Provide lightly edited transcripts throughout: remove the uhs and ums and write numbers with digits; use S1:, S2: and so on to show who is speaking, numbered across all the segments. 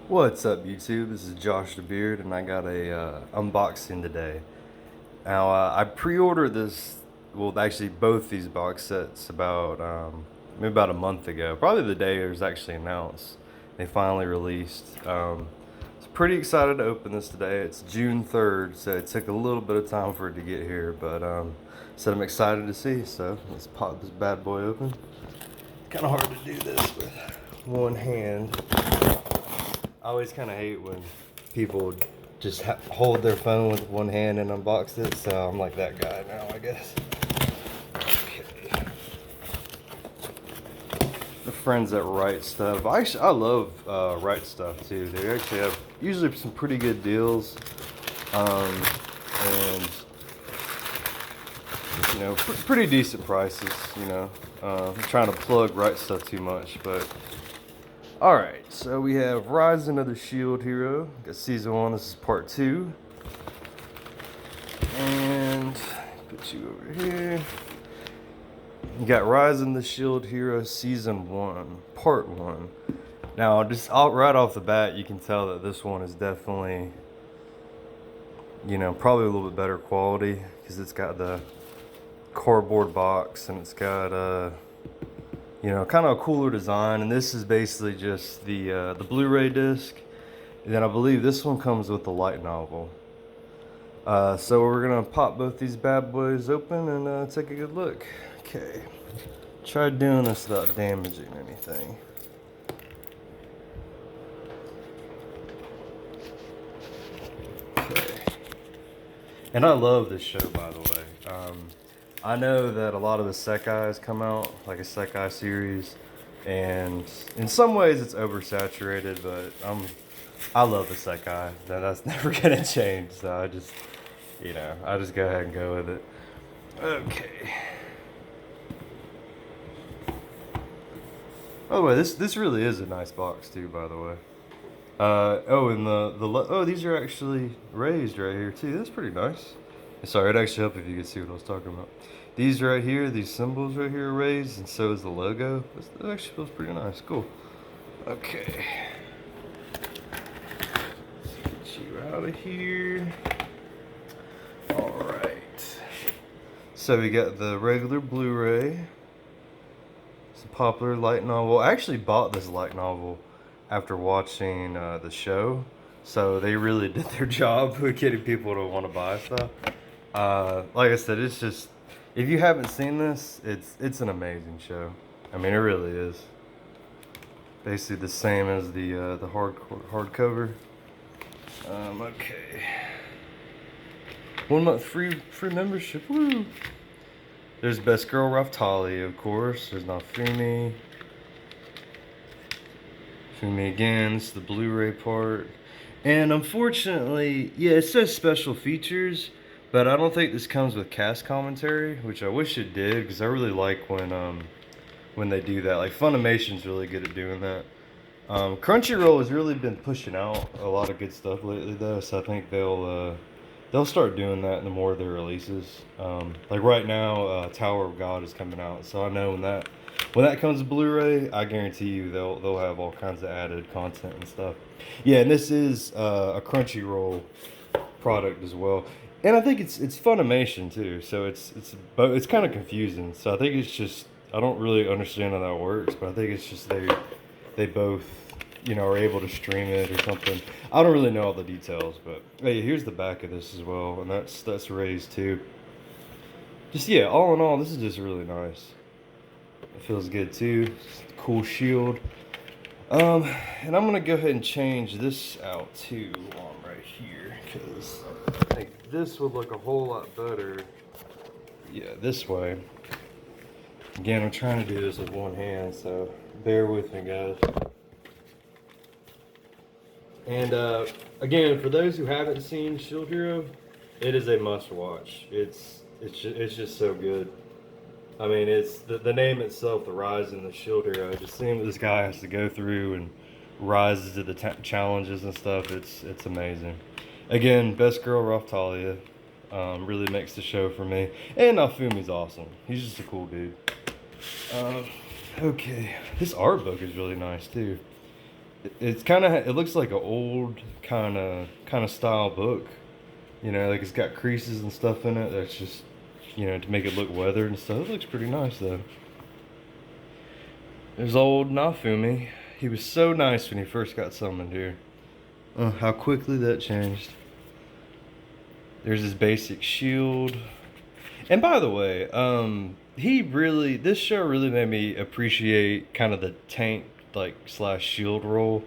S1: What's up, YouTube? This is Josh the Beard, and I got a unboxing today. Now, I pre-ordered this, well, actually both these box sets about maybe about a month ago. Probably the day it was actually announced. They finally released. I was pretty excited to open this today. It's June 3rd, so it took a little bit of time for it to get here, but so I'm excited to see. So let's pop this bad boy open. Kind of hard to do this with one hand. I always kind of hate when people just hold their phone with one hand and unbox it, so I'm like that guy now, I guess. Okay. The friends that write stuff. I love write stuff too. They actually have usually some pretty good deals, and pretty decent prices. I'm trying to plug write stuff too much, but. Alright, so we have Rise of the Shield Hero. Got season 1, this is part 2. And put you over here. You got Rise of the Shield Hero season 1, part 1. Now, just right off the bat, you can tell that this one is definitely, probably a little bit better quality because it's got the cardboard box and it's got kind of a cooler design. And this is basically just the Blu-ray disc. And then I believe this one comes with the light novel. So we're gonna pop both these bad boys open and take a good look. Okay, try doing this without damaging anything. Okay. And I love this show, by the way. I know that a lot of the Sekais come out, like a Sekai series, and in some ways it's oversaturated, but I love the Sekai. That's never gonna change, so I just go ahead and go with it. Okay. By the way, this really is a nice box too, by the way. And these are actually raised right here too. That's pretty nice. Sorry, it'd actually help if you could see what I was talking about. These right here, these symbols right here are raised, and so is the logo. It actually feels pretty nice. Cool. Okay. Let's get you out of here. Alright. So we got the regular Blu-ray. It's a popular light novel. I actually bought this light novel after watching the show. So they really did their job with getting people to want to buy stuff. Like I said, it's just, if you haven't seen this, it's an amazing show. I mean, it really is. Basically the same as the hardcover. Okay. 1 month free membership. Woo! There's Best Girl Raftali, of course. There's Nafumi. Fumi again. This is the Blu-ray part. And unfortunately, yeah, it says special features, but I don't think this comes with cast commentary, which I wish it did, because I really like when they do that. Like, Funimation's really good at doing that. Crunchyroll has really been pushing out a lot of good stuff lately, though, so I think they'll start doing that in the more of their releases. Like right now, Tower of God is coming out, so I know when that comes to Blu-ray, I guarantee you they'll have all kinds of added content and stuff. Yeah, and this is a Crunchyroll product as well, and I think it's Funimation too. So it's kind of confusing. So I think it's just, I don't really understand how that works, but I think it's just they both are able to stream it or something. I don't really know all the details, but hey, here's the back of this as well, and that's raised too. Just, yeah, all in all, this is just really nice. It feels good too. Cool shield. And I'm gonna go ahead and change this out too right here, because I think this would look a whole lot better. Yeah, this way. Again, I'm trying to do this with one hand, so bear with me, guys. And again, for those who haven't seen Shield Hero, it is a must-watch. It's just so good. I mean, it's the name itself, the Rise and the Shield Hero. Just seeing what this guy has to go through and rises to the challenges and stuff, it's amazing. Again, Best Girl Raphtalia really makes the show for me. And Nafumi's awesome. He's just a cool dude. Okay, this art book is really nice too. It's kind of, it looks like an old kind of style book. You know, like it's got creases and stuff in it. That's just, you know, to make it look weathered and stuff. It looks pretty nice though. There's old Nafumi. He was so nice when he first got summoned here. How quickly that changed. There's his basic shield. And by the way, this show really made me appreciate kind of the tank like slash shield role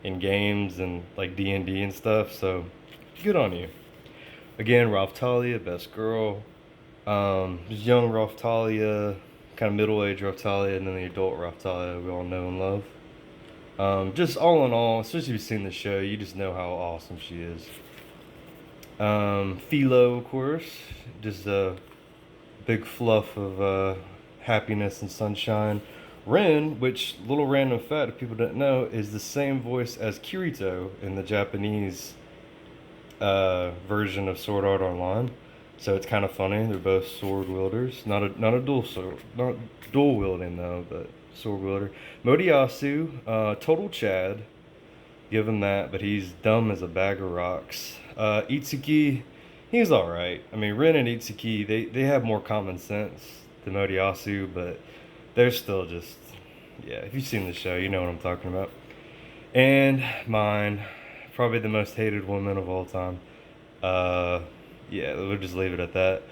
S1: in games and like D&D and stuff. So good on you. Again, Ralph Talia, best girl. Just young Ralph Talia, kind of middle-aged Ralph Talia, and then the adult Ralph Talia we all know and love. Just all in all, especially if you've seen the show, you just know how awesome she is. Philo, of course, just a big fluff of happiness and sunshine. Ren, which, little random fact if people didn't know, is the same voice as Kirito in the Japanese version of Sword Art Online. So it's kind of funny. They're both sword wielders. Not a dual sword, not dual wielding though, but sword wielder. Modiyasu, total Chad. Give him that, but he's dumb as a bag of rocks. Itsuki, he's all right. I mean, Ren and Itsuki, they have more common sense than Modiyasu, but they're still just, yeah. If you've seen the show, you know what I'm talking about. And mine, probably the most hated woman of all time. Yeah, we'll just leave it at that.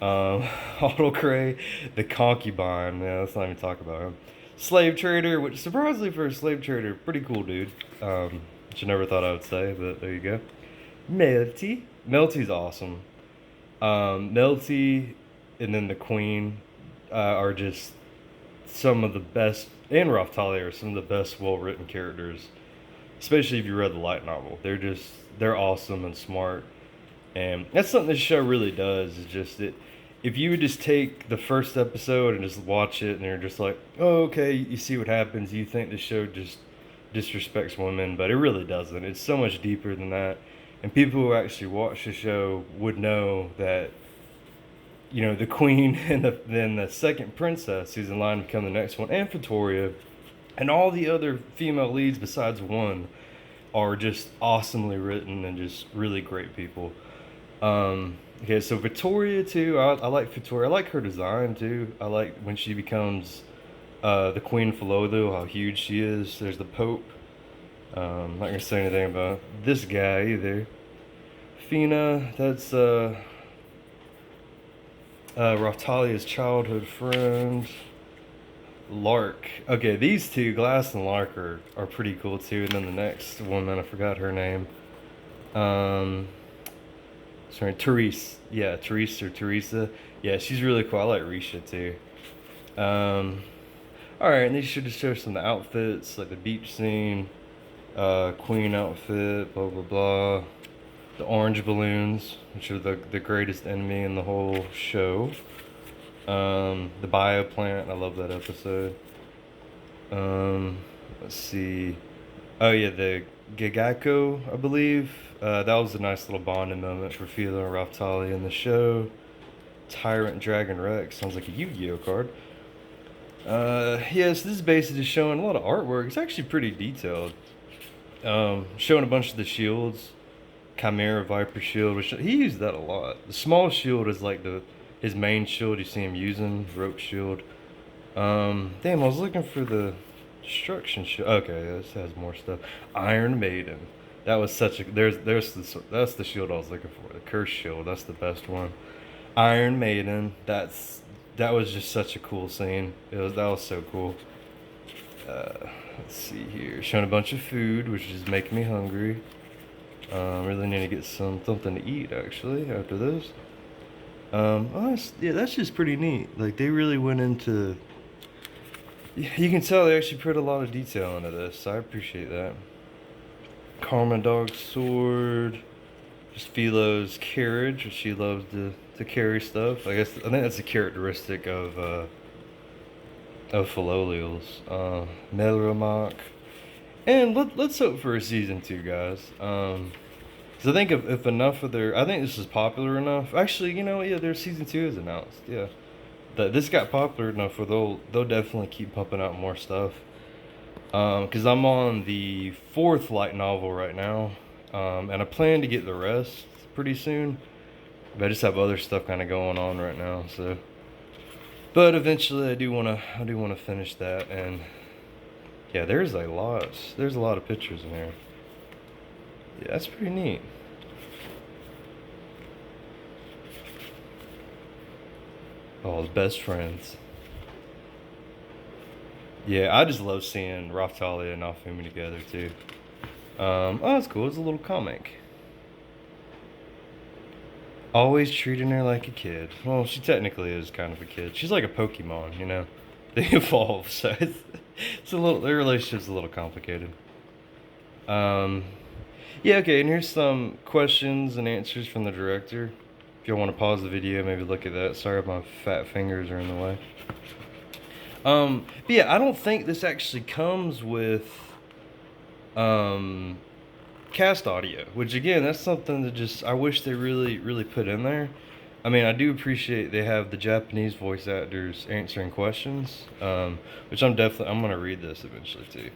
S1: Otto Cray, the concubine. Yeah, let's not even talk about him. Slave trader, which surprisingly for a slave trader, pretty cool dude. Which I never thought I would say, but there you go. Melty. Melty's awesome. Melty and then the Queen are just some of the best, and Raftalia are some of the best well-written characters, especially if you read the light novel. They're awesome and smart, and that's something this show really does. Is just it. If you would just take the first episode and just watch it, and you're just like, oh, okay, you see what happens. You think the show just disrespects women, but it really doesn't. It's so much deeper than that. And people who actually watch the show would know that, you know, the Queen and then the second princess who's in line to become the next one, and Victoria, and all the other female leads besides one are just awesomely written and just really great people. Okay, so Victoria too. I like Victoria. I like her design too. I like when she becomes the Queen Philodhu, how huge she is. There's the Pope. I'm not gonna say anything about this guy either. Fina, that's Raftalia's childhood friend. Lark. Okay, these two, Glass and Lark, are pretty cool too. And then the next woman, I forgot her name. Sorry, Therese. Yeah, Therese or Teresa. Yeah, she's really cool. I like Risha too. Alright, and they should just show some of the outfits, like the beach scene, Queen outfit, blah blah blah. The orange balloons, which are the greatest enemy in the whole show. The bio plant, I love that episode. Let's see. Oh yeah, the Gigako, I believe. That was a nice little bonding moment for Philo and Raftali in the show. Tyrant Dragon Rex sounds like a Yu-Gi-Oh card. Yes, this is basically just showing a lot of artwork. It's actually pretty detailed. Showing a bunch of the shields. Chimera Viper shield, which he used that a lot. The small shield is like his main shield you see him using, rope shield. Damn, I was looking for the destruction shield. Okay, this has more stuff. Iron Maiden. That was such a that's the shield I was looking for. The curse shield. That's the best one. Iron Maiden. That was just such a cool scene. That was so cool. Let's see here. Showing a bunch of food, which is making me hungry. Really need to get something to eat actually after this. That's just pretty neat. Like they really went into. You can tell they actually put a lot of detail into this. So I appreciate that. Karma Dog's sword. Just Philo's carriage, which she loves to carry stuff. I think that's a characteristic of Philolials. Melromak. And let's hope for a season 2, guys. Because I think if enough of I think this is popular enough. Actually, you know, yeah, their season 2 is announced. Yeah, this got popular enough where they'll definitely keep pumping out more stuff. Because I'm on the fourth light novel right now, and I plan to get the rest pretty soon. But I just have other stuff kind of going on right now, so. But eventually, I do wanna finish that, and yeah, there's a lot of pictures in here. Yeah, that's pretty neat. Oh, the best friends. Yeah, I just love seeing Raftalia and Naofumi together too. Oh, that's cool. It's a little comic. Always treating her like a kid. Well, she technically is kind of a kid. She's like a Pokemon, you know. They evolve, so it's a little. Their relationship's a little complicated. Um, yeah, okay. And here's some questions and answers from the director. If y'all want to pause the video, maybe look at that. Sorry if my fat fingers are in the way. But yeah, I don't think this actually comes with um, cast audio, which again, that's something that just I wish they really put in there. I mean, I do appreciate they have the Japanese voice actors answering questions, which I'm gonna read this eventually too.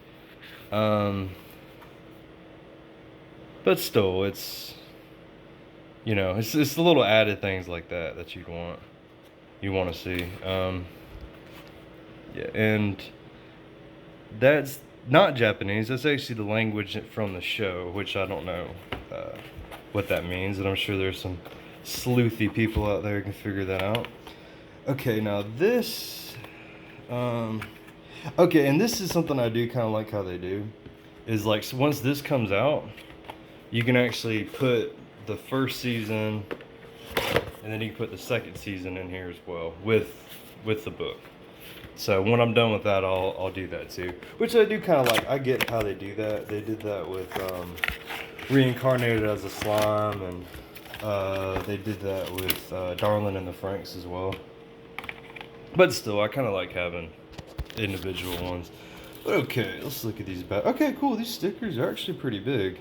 S1: But still, it's it's the little added things like that that you want to see. Yeah, and that's not Japanese. That's actually the language from the show, which I don't know uh, what that means, and I'm sure there's some sleuthy people out there who can figure that out. Okay, now this, um, okay, and this is something I do kind of like how they do, is like so once this comes out, you can actually put the first season, and then you can put the second season in here as well with the book. So when I'm done with that, I'll do that too. Which I do kind of like. I get how they do that. They did that with Reincarnated as a Slime, and they did that with Darlin and the Franks as well. But still, I kind of like having individual ones. But okay, let's look at these back. Okay, cool. These stickers are actually pretty big.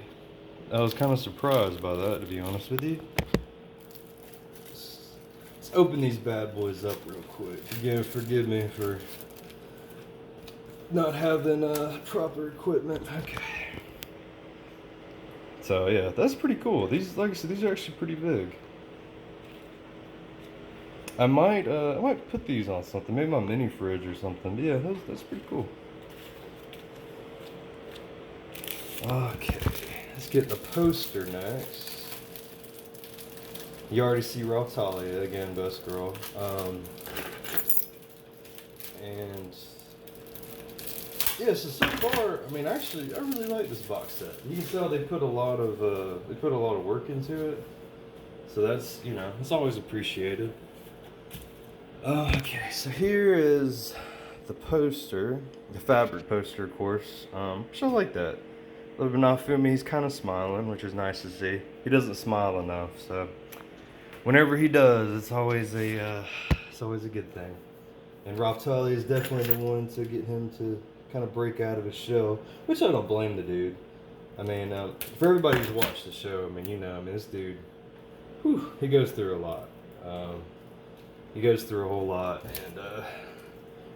S1: I was kind of surprised by that, to be honest with you. Let's open these bad boys up real quick. Again, forgive me for not having proper equipment. Okay. So yeah, that's pretty cool. These, like I said, these are actually pretty big. I might put these on something, maybe my mini fridge or something. But yeah, that's pretty cool. Okay, let's get the poster next. You already see Raltalia again, best girl. And yeah, so far, I mean, actually, I really like this box set. You can tell they put a lot of work into it. So that's it's always appreciated. Okay, so here is the poster, the fabric poster, of course. Which I like that. Little Naofumi, he's kind of smiling, which is nice to see. He doesn't smile enough, so whenever he does, it's always a good thing. And Raftalia is definitely the one to get him to kind of break out of his shell, which I don't blame the dude. I mean, for everybody who's watched the show, I mean, this dude, he goes through a lot. He goes through a whole lot, and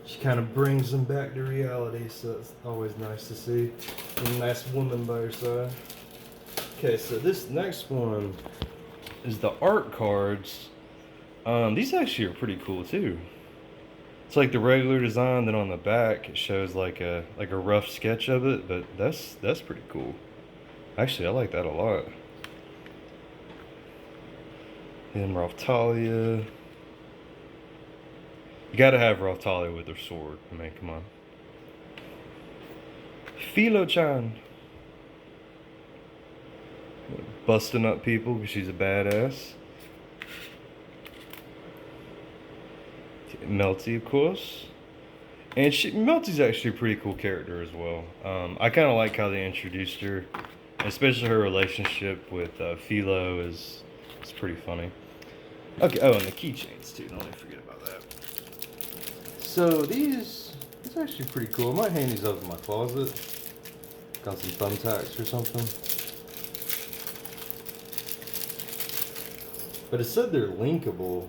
S1: she kind of brings him back to reality, so it's always nice to see a nice woman by her side. Okay, so this next one is the art cards. These actually are pretty cool too. It's like the regular design, then on the back it shows like a rough sketch of it, but that's pretty cool. Actually, I like that a lot. And Raftalia. You gotta have Raftalia with her sword. I mean, come on. Philo-chan. Busting up people because she's a badass. Melty, of course. And Melty's actually a pretty cool character as well. I kind of like how they introduced her. Especially her relationship with Philo is pretty funny. Okay, oh, and the keychains too. Don't let me forget about that. So these are actually pretty cool. I might hang these up in my closet. Got some thumbtacks or something. But it said they're linkable.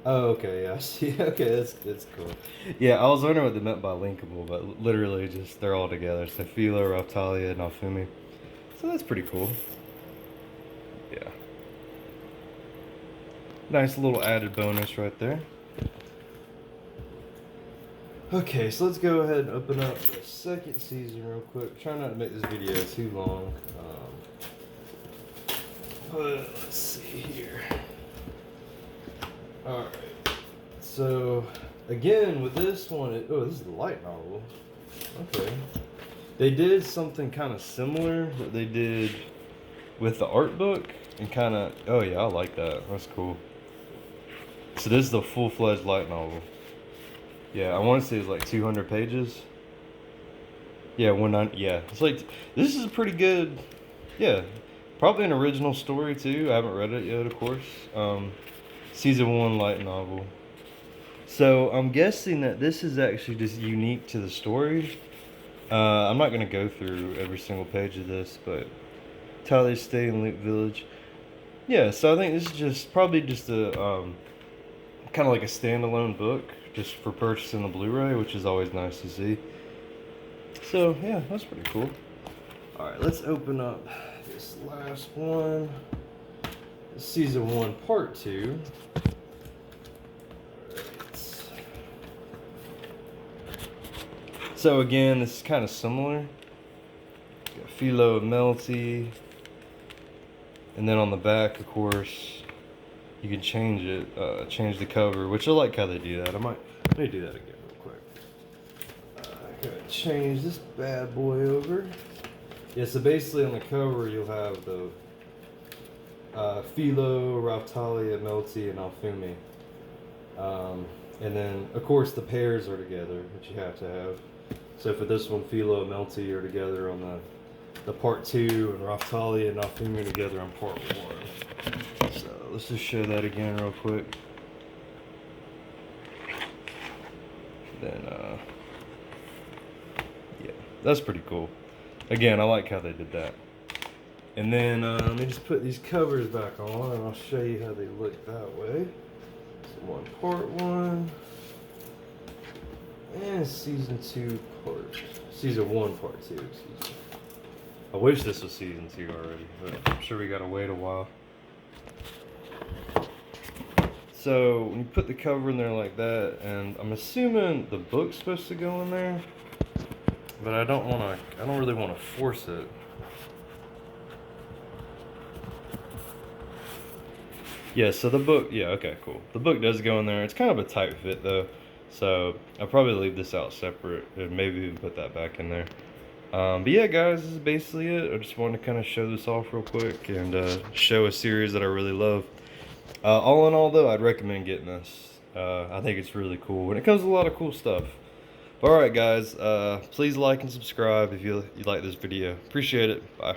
S1: Oh, okay, yeah, I see. Okay, that's cool. Yeah, I was wondering what they meant by linkable, but literally just they're all together. So Philo, Raptalia, and Alfumi. So that's pretty cool. Yeah. Nice little added bonus right there. Okay, so let's go ahead and open up the second season real quick. Try not to make this video too long. But let's see here. Alright. So, again, with this one, oh, this is the light novel. Okay. They did something kind of similar that they did with the art book. And kind of, oh yeah, I like that. That's cool. So this is the full-fledged light novel. Yeah, I want to say it's like 200 pages. Yeah, yeah. It's like, this is a pretty good, yeah. Probably an original story too. I haven't read it yet, of course. Season 1 light novel. So I'm guessing that this is actually just unique to the story. I'm not going to go through every single page of this, but Tyler's stay in Loot Village. Yeah, so I think this is just probably just a kind of like a standalone book, just for purchasing the Blu-ray, which is always nice to see. So yeah, that's pretty cool. All right, let's open up this last one. Season 1, Part 2. So again, this is kind of similar. Got Philo and Melty. And then on the back, of course, you can change it, change the cover, which I like how they do that. Let me do that again real quick. I gotta change this bad boy over. Yeah, so basically on the cover, you'll have the Philo, Raptalia, Melty, and Alfumi. And then, of course, the pairs are together, which you have to have. So for this one, Philo and Melty are together on the part 2, and Raptalia and Alfumi are together on part 1. So let's just show that again real quick. Then, yeah, that's pretty cool. Again, I like how they did that. And then let me just put these covers back on, and I'll show you how they look that way. So part 1. And season 1, part 2, excuse me. I wish this was season 2 already, but I'm sure we gotta wait a while. So when you put the cover in there like that, and I'm assuming the book's supposed to go in there, but I don't really wanna force it. Yeah, so the book, yeah, okay, cool. The book does go in there. It's kind of a tight fit though. So I'll probably leave this out separate and maybe even put that back in there. But yeah, guys, this is basically it. I just wanted to kind of show this off real quick and show a series that I really love. All in all, though, I'd recommend getting this. I think it's really cool, and it comes with a lot of cool stuff. All right, guys, please like and subscribe if you like this video. Appreciate it. Bye.